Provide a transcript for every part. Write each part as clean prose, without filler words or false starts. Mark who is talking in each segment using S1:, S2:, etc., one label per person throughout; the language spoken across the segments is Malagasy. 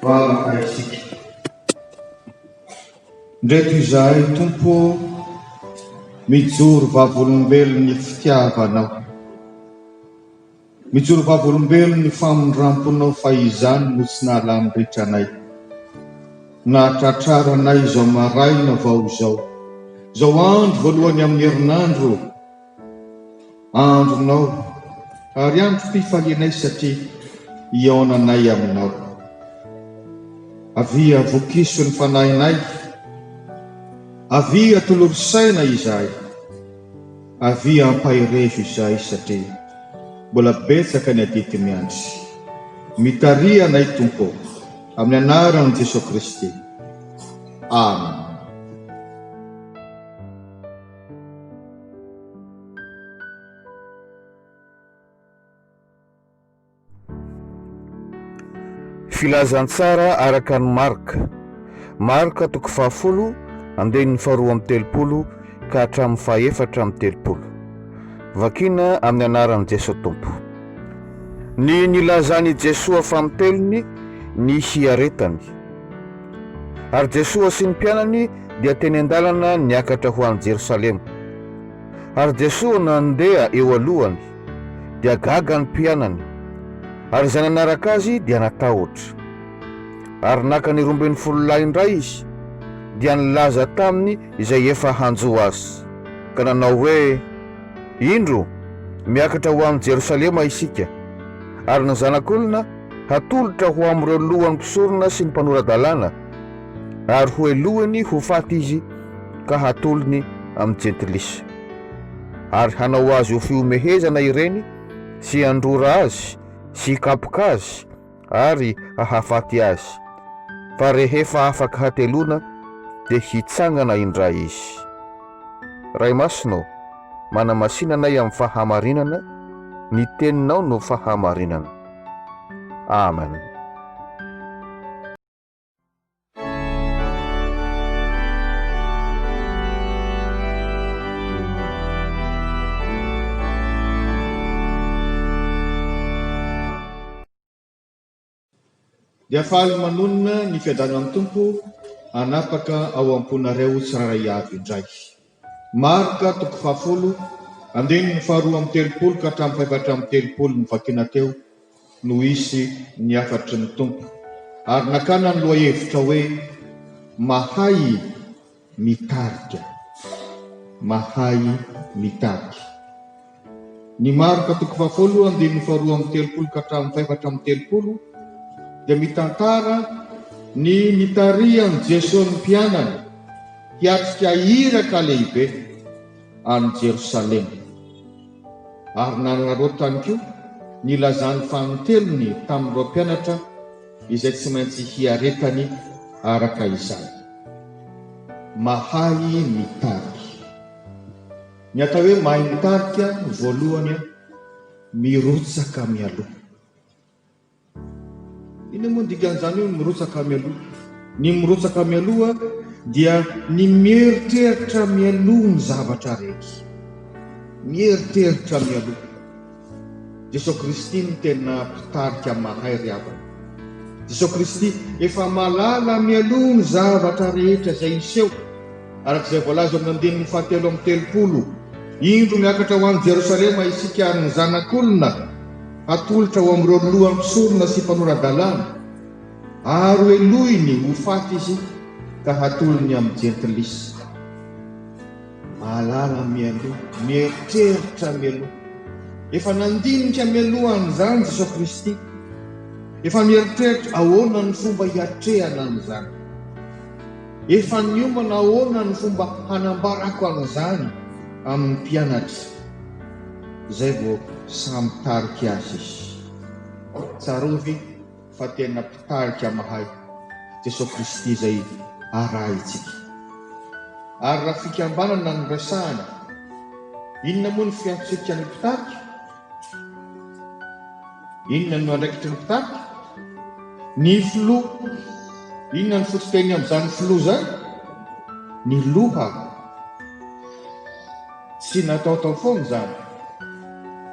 S1: Vavaka isika. Ndreto izahay Tompo mijoro vavolombelon'ny fitiavanao, mijoro vavolombelon'ny famondramponao fa izany no tsy nahalany rehetra anay. Nahatratrara anay izao maraina vao izao andro voalohany amin'ny herinandro, andronao ary andro mpifalianay satria iaonanay aminao. Avia vokiso ny fanahinay, avia tolorosaina izahay, avia ampahirezo izahay satria mbola betsaka ny adity miandry. Mitaria anay Tompo amin'ny anaran'i Jesosy Kristy. Amen.
S2: Filazantsara araka ny Marka toko 10 andehan'ny 2:30 ka hatramin'ny 4:30. Vakina amin'ny anaran'i Jesosy Tompo. Ny nilazany Jesosy famitelony ny hiaretany. Ary Jesosy sy ny mpianany dia teny an-dalana niakatra ho any Jerosalema. Ary Jesosy nandeha eo alohany, dia gaga ny mpianany, ary izay nanaraka azy dia natahotra. Ary naka ny 12 lahy indray izy, dia nilaza taminy izay efa hanjo azy, ka nanao hoe: indro miakatra ho amin'ny Jerosalema isika, ary ny zanak'olona hatolotra ho amin'ireo lohan'ny mpisorona sy ny mpanoradalàna, ary ho elohany ho faty izy ka hatolony amin'ny jentilisa. Ary hanao azy ho fiomehezana ireny sy handrora azy sy hikapoka azy ary hahafaty azy. Fa rehefa afaka hatelona dia hitsangana indray izy. Ray masonao, manamasinanay amin'ny fahamarinana, ny teninao no fahamarinana. Amen.
S1: Dia faly manonona ny fiadanan'ny Tompo anapaka ao amponareo tsiraray avy indray. Marka toko 10 andehan'ny 2:30 ka hatramin'ny 4:30 ny vakina teo no isy ny afatry ny Tompo. Ary nakana ny lohahevitra hoe mahay mitarika, mahay mitarika. Ny Marka toko 10 andehan'ny 2:30 ka hatramin'ny 4:30 dia mitantara ny nitarian'i Jesosy ny mpianany hiatrika iraka lehibe any Jerosalema. Ary nanarotany koa nilazany fanitelony tamin'ireo mpianatra izay tsy maintsy hiaretany araka izany. Mahay mitarika. Ny atao hoe mahay mitarika, voalohany mirotsaka mialoha. Ino moa dikan'izany hoe mirotsaka mialoha? Ny mirotsaka mialoha dia ny mieritreritra mialoha ny zavatra rehetra. Mieritreritra mialoha. Jesosy Kristy ny tena mpitarika mahay ry havana. Jesosy Kristy efa malala mialoha ny zavatra rehetra izay iseho. Arak'izay voalaza amin'ny 7:30. Indro miakatra ho any Jerosalema isika ary ny zanak'olona hatolotra ho amin'ireo lohan'ny mpisorona sy mpanoradalàna, ary ho elohiny ho faty izy ka hatolony amin'ny jentilisa. Malala mialoha, mieritreritra mialoha. Efa nandinika mialoha an'izany Jesosy Kristy. Efa mieritreritra ahoana ny fomba hiatrehana an'izany. Efa niomana ahoana ny fomba hanambarako an'izany amin'ny mpianatra. Zay vao samy tarika azy izy. Tsarovy fa tena mpitarika mahay Jesosy Kristy izay arahintsika. Ary raha fikambanana ny resahana, inona moa ny fiantsika ny mpitarika? Inona no andraikitry ny mpitarika? Ny filoha. Inona ny fotonteny amin'izany filoha zany? Ny loha. Tsy nataotao foana zany.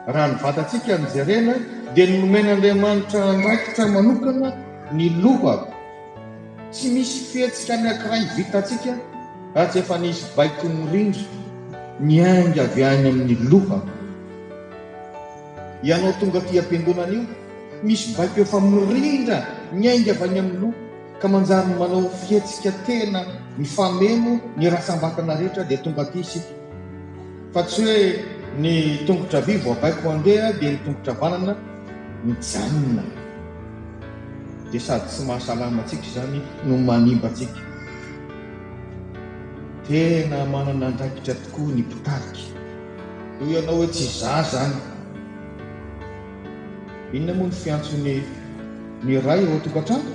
S1: Raha ny vatantsika ny jerena dia ny nomen'Andriamanitra andraikitra manokana ny loha tsy misy fihetsika anankiray vitantsika ratsy efa nisy baiko mirindra niainga avy any amin'ny loha. Ianao tonga ty am-piangonana io, misy baiko efa mirindra niainga avy any amin'ny loha ka manjary manao fihetsika tena mifameno ny rahasambatana rehetra dia tonga ty isika. Fa tsy hoe ny tongotra vy vao baiko andeha dia ny tongotra vanana mijanona, dia sady tsy mahasalama antsika izany no manimba antsika. Tena manana andraikitra tokoa ny mpitarika. Io ianao hoe tsy za zany. Inona moa ny fiantsony ny ray ao tokantrano?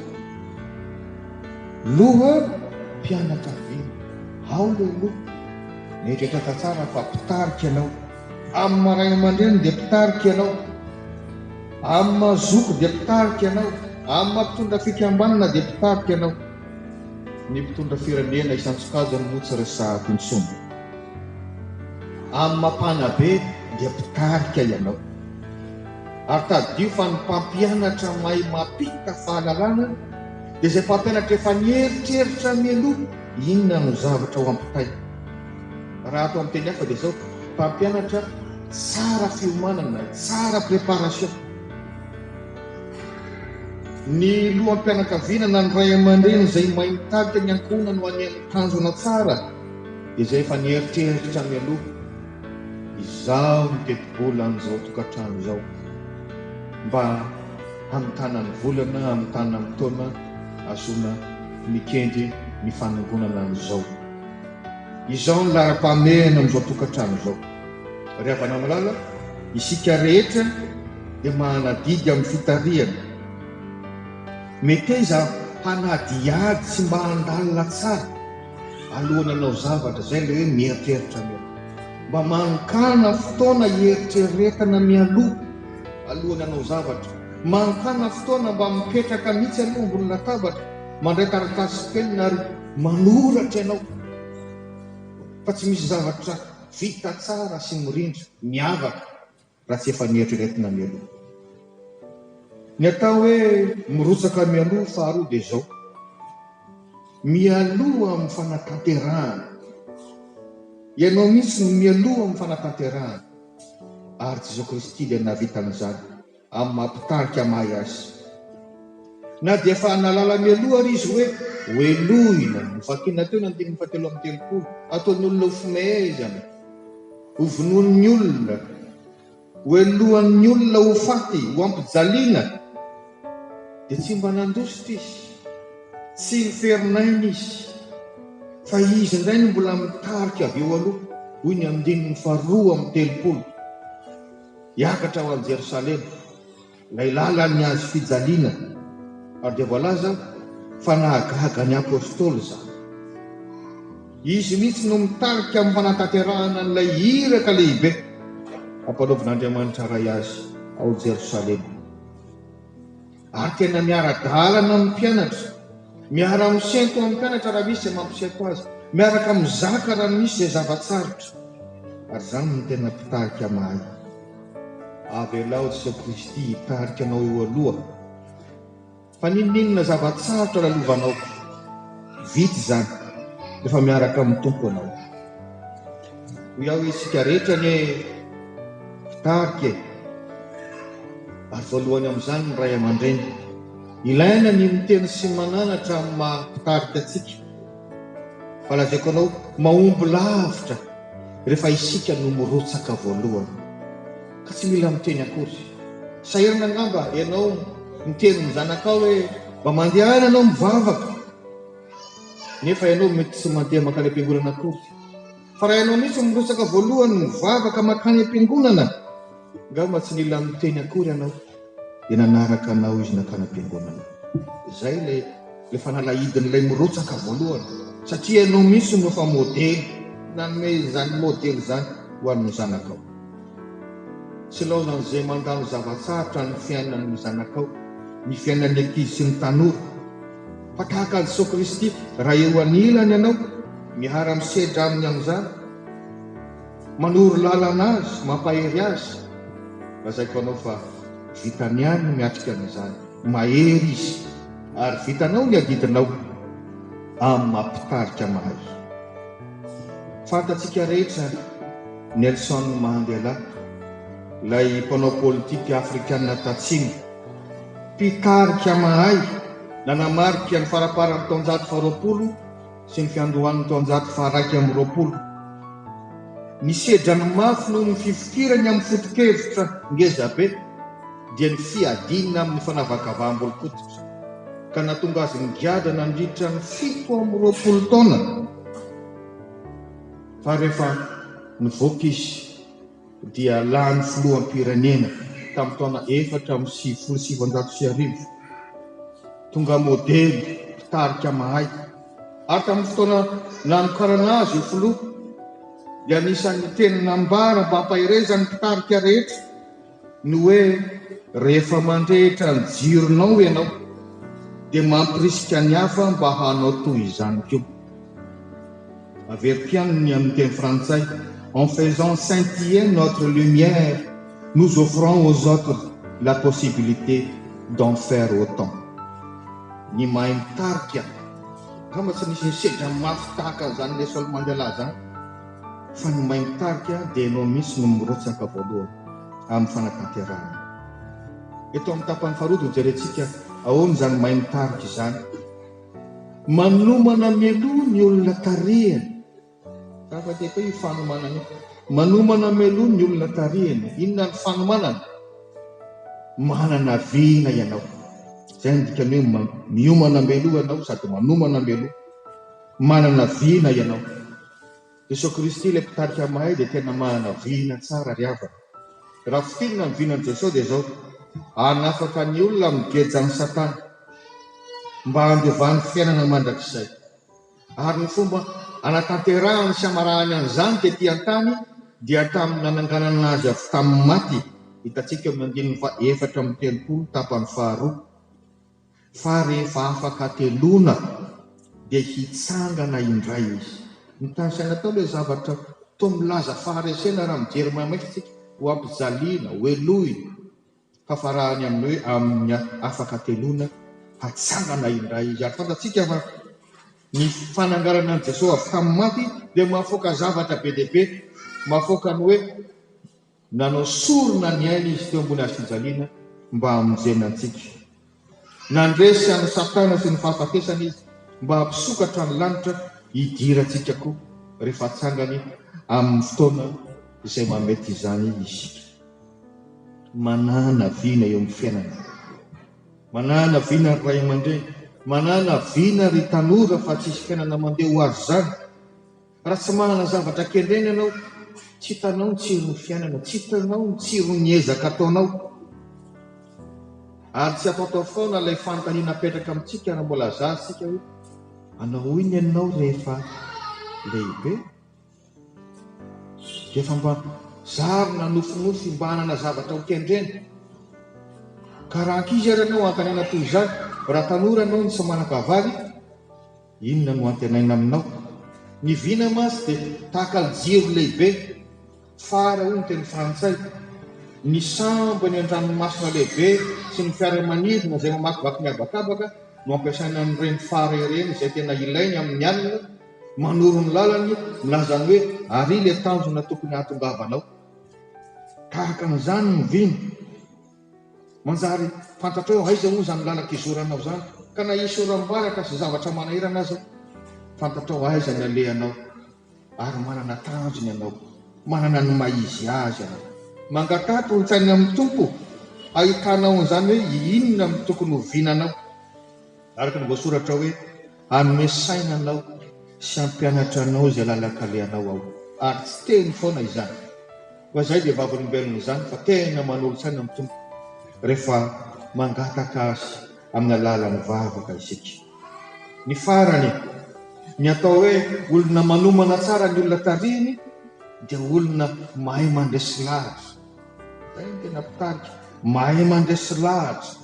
S1: Loha mpianakaviana. Ao leo loha. Mieritreritra tsara fa mpitarika ianao. Amin'ny maray aman-dreny dia mpitarika ianao. Amin'ny mazoko dia mpitarika ianao. Amin'ny mampitondra fikambanana dia mpitarika ianao. Ny mpitondra firenena isan-tsokajany moa tsy resahako intsony. Amin'ny mampana be dia mpitarika ianao. Ary tadio fa ny mpampianatra mahay mampita fahalalana dia izay mpampianatra efa nieritreritra mialoha, inona no zavatra ho ampitay. Raha atao amin'ny teny hafa dia izao, mpampianatra tsara fiomanana, tsara préparation. Ny loham-pianakaviana na ny ray aman-dreny izay mahay mitarika ny ankohonany ho any amin'ny tanjona tsara dia izay efa nieritreritra mialoha. Izaho ny teti-bola an'izao tokantrano izao, mba hamitana ny volana, hamitana ny taona asoana mikendry ny fanangonana an'izao. Izao ny lara-pamehana amin'izao tokantrano izao. Ry havana malala, isika rehetra dia manadidy amin'ny fitariana. Mety iza hanadiady sy mba handalina tsara alohan'ny hanao zavatra izay ilay hoe mieritreritra mialoha. Mba mankana fotoana hieritreretana mialoha alohan'ny hanao zavatra. Mankana fotoana mba mipetraka mihitsy aloha ambony latabatra, mandray taratasy penina ary manoratra ianao. Fa tsy misy zavatra vita tsara sy mirindra miavaka raha tsy efa nieritreretsina mialoha. Ny atao hoe mirotsaka mialoha faharoa dia izao: mialoha amin'ny fanatanterahana. Ianao mihitsy no mialoha amin'ny fanatanterahana. Ary Jesosy Kristy dia navita an'izany amin'ny mampitarika mahay azy. Na dia efa nalala mialoha ary izy hoe hoelohina, novakiana teo ny 7:30, ataon'ny olona ho fimehezana, ho vonoan'ny olona, hoelohan'ny olona ho faty, ho ampijaliana. Dia tsy mba nandositra izy, tsy niferinayna izy, fa izy indray no mbola mitarika avy eo aloha. Hoy ny 2:30 hiakatra ho an'i Jerosalema, ilay lalany azy fijaliana. Ary dia voalaza fa nahagaga ny apôstôly izany. Izy mihitsy no mitarika amin'ny fanatanterahana n'ilay iraka lehibe ampanaovan'Andriamanitra ray azy ao Jerosalema. Ary tena miara-dalana amin'ny mpianatra, miara-misento amin'ny mpianatra raha misy izay mampisento azy, miaraka mizaka raha misy izay zavatsarotra. Ary izany no tena mpitarika mahay. Avelao Jesosy Kristy hitarika anao eo aloha. Fa ninona zavatsarotra lalovanao, vity izany rehefa miaraka amin'ny tompo anao. Hoy aho isika rehetra ny mpitarika. Ary voalohany amin'izany ny ray aman-dreny, ilaina ny miteny sy mananatra amin'ny mampitarika antsika. Fa lazaiko anao mahomby lavitra rehefa isika no mirotsaka voalohany. Ka tsy mila miteny akory. Sahirana angamba ianao miteny ny zanakao hoe mba mandehana ianao mivavaka, nefa ianao mety tsy mandeha makany am-piangonana akory. Fa raha ianao mihitsy mirotsaka voalohany mivavaka makany am-piangonana, angamba tsy mila miteny akory ianao, dia nanaraka anao izy nakany am-piangonana. Izay ilay fanalahidin'ilay mirotsaka voalohany, satria ianao mihitsy no fa modely, nanome izany modely izany ho an'ny zanakao. Tsy laozana izay mandalo zavatsarotra ny fiainan'ny zanakao, ny fiainan'ny ankizy sy ny tanora. Fa tahaka Jesosy Kristy, raha eo anilany ianao miara-misedra aminy amin'izany, manoro lalana azy, mampahery azy, lazaiko anao fa vitany ihany no miatrika an'izany. Mahery izy, ary vitanao ny adidinao. amin'ny mampitarika mahay. Fantatsika rehetra Nelson Mandela, ilay mpanao politika afrikanina tatsimo, mpitarika mahay, nanamarika ny faraparan'ny taonjato faha-20 sy ny fiandohan'ny taonjato faha-120. Nisedrany mafy noho ny fifikirany amin'ny foto-kevitra ngezabe dia ny fiadinina amin'ny fanavakavaam-bolon-koditra, ka natonga azy nigiada nandritra ny 720 taona. Fa rehefa nivoaka izy dia lany filoham-pirenena tamin'ny taona 4,790. Tonga modely mpitarika mahay, ary tamin'ny fotoana nanokarana azy io filoha dia anisan'ny teny nambara mba hampahirezany mpitarika rehetra ny hoe rehefa mandrehitra ny jironao ianao dia mampirisika ny hafa mba hanao toy izany koa. Averpianiny amin'ny teny frantsay, en faisant scintiller notre lumière, nous offrons aux autres la possibilité d'en faire autant. Ny mahay mitarika, kama tsy nisy nisedra mafy tahaka zany Nelson Mandela zany, fa ny mahay mitarika dia ianao misy no mirotsaka voalohany amin'ny fanatanterahana. Eto amin'ny tapany faharoa dia jerentsika ahoana zany mahay mitarika izany. Manomana meloa ny olona tarihany. Zava-dehibe io fanomanana io. Manomana meloa ny olona tarihany. Inona ny fanomanana? Manana vina ianao. Zay ny dikany hoe miomana meloa ianao sady manomana meloa. Manana vina ianao. Jesosy Kristy ilay mpitarika mahay dia tena manana vina tsara ry havana. Raha fitinina ny vinan Jesosy dia zao, hanafaka ny olona migeja ny Satana mba handevany fiainana mandrakizay. Ary ny fomba anatanterahany sy amarahany an'izany tetỳ an-tany dia tamin'ny nananganana azy avy tamin'ny maty. Hitantsika amin'ny 4:30 tapany faharoa. Fa rehefa afaka telona dia hitsangana indray izy. Mitany saina tao ilay zavatra toa milaza faharesena raha mijery mamaitsika ho ampijaliana, ho eloy. Fafarahany amin'ny hoe amin'ny afaka telona hatsangana indray izy. Ary fantatsika fa ny fanangarana an' Jesosy avy tamin'ny maty dia mahafoaka zavatra be dia be. Mahafoaka ny hoe nanao sorona ny aina izy teo ambony hazo fijaliana mba hamonjena antsika. Nandresy any Satana sy ny fahafatesana izy mba hampisokatra ny lanitra hidirantsika koa rehefa hatsangany amin'ny fotoana izay mamety izany isika. Manana vina eo amin'ny fiainana, manana vina ry ray aman-dreny, manana vina ry tanora fa tsisy fiainana mandeha ho azy zany. Raha tsy manana zavatra kendreny ianao, tsy hitanao ny tsiron'ny fiainana, tsy hitanao ny tsiron'ny ezaka ataonao. Ary tsy ataotao foana ilay fanontaniana apetraka amintsika raha mbola zazitsika hoe anao iny ianao rehefa lehibe? Rehefa mba zarina nofinofy mba hanana zavatra ho kendreny. Ka raha ankizy ary ianao antanena toy izany, raha tanora ianao ny tsy manan-kavary, inona no antenaina aminao? Ny vina masy dia tahaka ny jiro lehibe, fara hoy ny teny frantsay. Ny sambo ny an-dranomasina lehibe sy ny fiaramanidina izay mamakivaky mihabakabaka no ampiasaina amin'ireny fara ireny izay tena ilainy amin'ny alina, manoro ny lalany, milaza ny hoe ary ilay tanjona tokony hahatongavanao. Tahaka an'izany ny vina. Manjary fantatra hoe aiza moa zany lalaka izoranao zany, ka na isoram-baraka sy zavatra manahirana azy, fantatra hoe aiza ny alehanao, ary manana tanjony ianao, manana ny maizy azy ianao. Mangatato ny tsainy amin'ny tompo, ahitanao an'izany hoe inona amin'ny tokony ho vinanao. Araka ny voasoratra hoe hanome sainanao sy hampianatra anao izay lalaka alehanao ao. Ary tsy teny foana izany, fa izay dia vavolombelona izany, fa tena manolo-tsaina amin'ny tompo rehefa mangataka azy amin'ny alalan'ny vavaka isika. Ny farany, ny atao hoe olona manomana tsara ny olona tarihiny dia olona mahay mandresy lahatra. Zay ny tena mpitarika, mahay mandresy lahatra.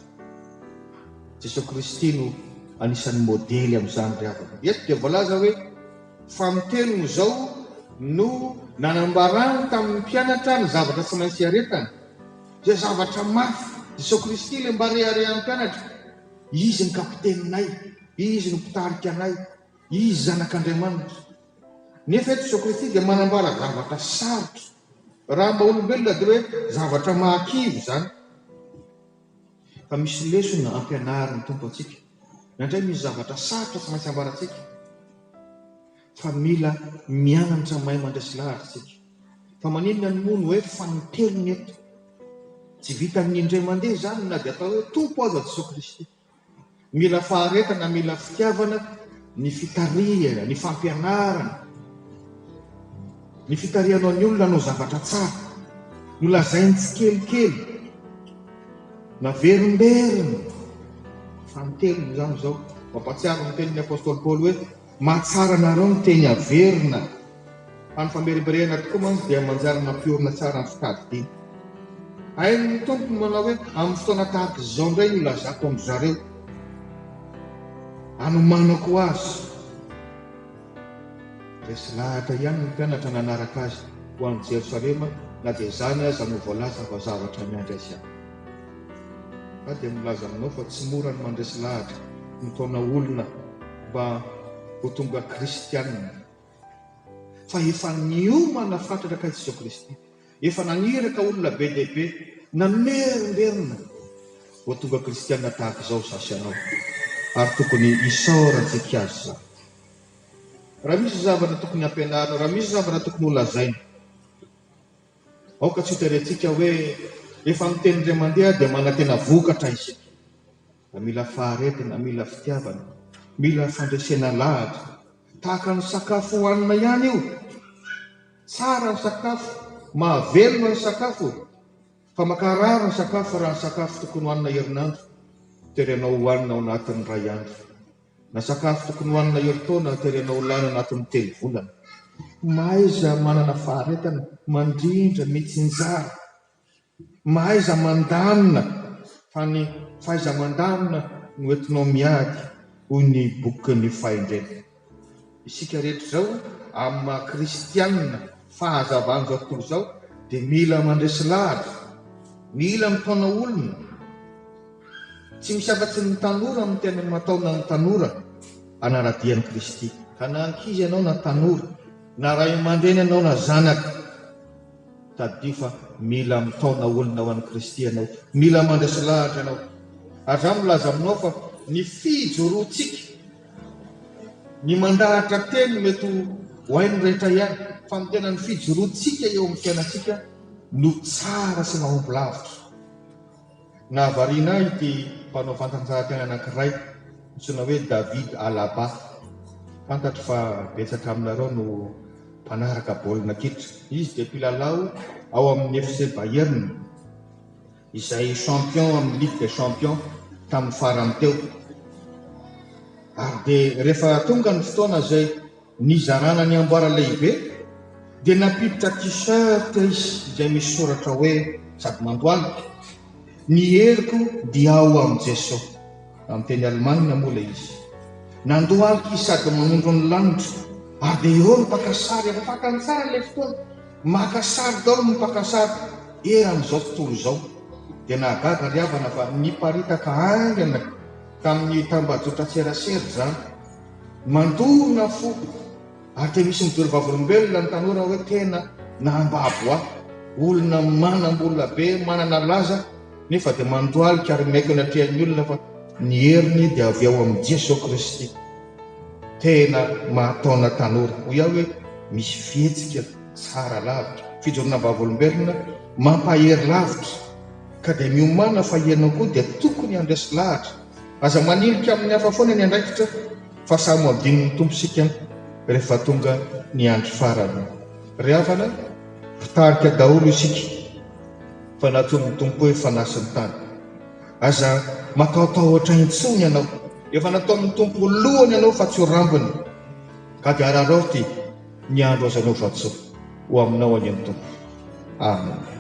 S1: Jesosy Kristy no anisan'ny modely amin'izany ry havana. Eto dia voalaza hoe famitelony izao no nanambarany tamin'ny mpianatra ny zavatra tsy maintsy aretany. Zay zavatra mafy. Jesosy Kristy ilay mba reharehan'ny mpianatra, izy ny kapitenanay, izy ny mpitarika anay. izy zanak'Andriamanitra. Nefa eto Jesosy Kristy dia manambara zavatra sarotra. Raha mba olombelona dia hoe zavatra mahakivy zany. Fa misy lesona ampianariny tompo antsika. Nandray misy zavatra sarotra tsy maintsy ambarantsika. Fa mila mianatra mahay mandresy lahatra tsika. Fa maninona ny mono hoe fanitelony eto. Tsy vita amin'ny indray mandeha zany na dia atao hoe tompo aza Jesosy Kristy. Mila faharetana, mila fitiavana, ny fitariana, ny fampianarana, ny fitarianao ny olona anao zavatra tsara, no lazainy tsikelikely, na verimberina. Fantelony zany zao mampatsiaro ny tenin'ny apôstôly Paoly hoe mahatsara nareo ny teny averina. Fa ny famerimberena tokoa mantsy dia manjary mampiorina tsara ny fitadidiana. Hain'ny tompo manao hoe amin'ny fotoana tahaka izao indray no lazako amin'ny zareo, anomanako azy. Resy lahatra ihany ny mpianatra nanaraka azy ho an'ny Jerosalema, na dia zany aza no voalaza fa zavatra miandry azy ihany. Fa dia milaza aminao fa tsy mora ny mandresy lahatra nitaona olona mba ho tonga kristianina. Fa efa niomana fatratra Jesosy Kristy, efa naniraka olona be dia be, namerimberina ho tonga kristianina tahaka izao sasy anao. Ary tokony isaorantsika azy zany. Raha misy zavatra tokony ampianarina, raha misy zavatra tokony ho lazaina, aoka tsy hitarentsika hoe efa miteny indray mandeha dia manantena vokatra isika. Da mila faharetana, mila fitiavana, mila fandresena lahatra. Tahaka ny sakafo hohanina ihany io. Tsara ny sakafo, mahavelona ny sakafo, fa makarary ny sakafo raha ny sakafo tokony hohanina herinandro terenao hohanina ao anatin'ny ray andro. Na sakafo tokony hohanina herintaona terenao lana anatin'ny 3 volana. Mahaiza manana faharetana, mandrindra, mitsinjara, mahaiza mandamina, fa ny fahaiza mandamina no entinao miady hoy ny bokin'ny fahendrena. Isika rehetra zao amin'ny maha kristianina fahazavana zao tontolo zao dia mila mandresy lahatra, mila mitaona olona. Tsy misy afa-tsy ny tanora amin'ny tena mataona ny tanora anaradian'i Kristy. Ka na ankizy ianao na tanora, na ray aman-dreny ianao na zanaka, taddio fa mila mitaona olona ho an'i Kristy ianao, mila mandresy lahatra ianao. Ary zany milaza aminao fa ny fijoroantsika, ny mandahatra teny mety ho hainy rehetra ihany, fa ny tena ny fijoroantsika eo amin'ny fiainantsika no tsara sy mahomby lavitra. Na variana ity mpanao fantanjahantena anankiray mitsoina hoe David Alaba. Fantatro fa betsaka aminareo no mpanaraka baolina kitra. Izy dia mpilalao ao amin'ny FC Bayern, izay champion amin'ny Ligue des Champions tamin'ny farany teo. Ary dia rehefa tonga ny fotoana izay nizarana ny amboara lehibe, dia nampiditra t-shirt izy izay misy soratra hoe sady mandoaly, ny heriko dia ao amin'ny Jesosy. Amin'ny teny Alemana moa ilay izy. Nandohalika izy sady manondro ny lanitra, ary dia eo ny mpakasary. Efa fakany tsara ilay fotoana, makasary daholo ny mpakasary eran'izao tontolo izao. Dia nahagaga ry havana fa niparitaka aingana tamin'ny tambajotra-tserasera zany, mandorona fo. Ary dia misy midory vavolombelona ny tanora hoe tena nahambabo aho, olona manam-bola be, manana laza, nefa dia mandohalika ary maiko anatrehan'ny olona fa ny heriny dia avy ao amin'ny Jesosy Kristy. Tena mahataona tanora. Hoy aho hoe misy fihetsika tsara lavitra, fijorona vavolombelona mampahery lavitra. Ka dia miomana fa ianao koa dia tokony handresy lahatra. Aza manilika amin'ny hafa foana ny andraikitra, fa samy adin'ny tomposika rehefa tonga ny andro farany. Ry havana, fitarika daholo isika fa nataon'ny tompo hoe fanasy ny tany. Aza matahotahotra intsony ianao, efa nataon'ny tompo lohany ianao fa tsy ho rambony. Ka dia araraoty ny andro azanao vatsoa ho aminao any amin'ny tompo. Amen.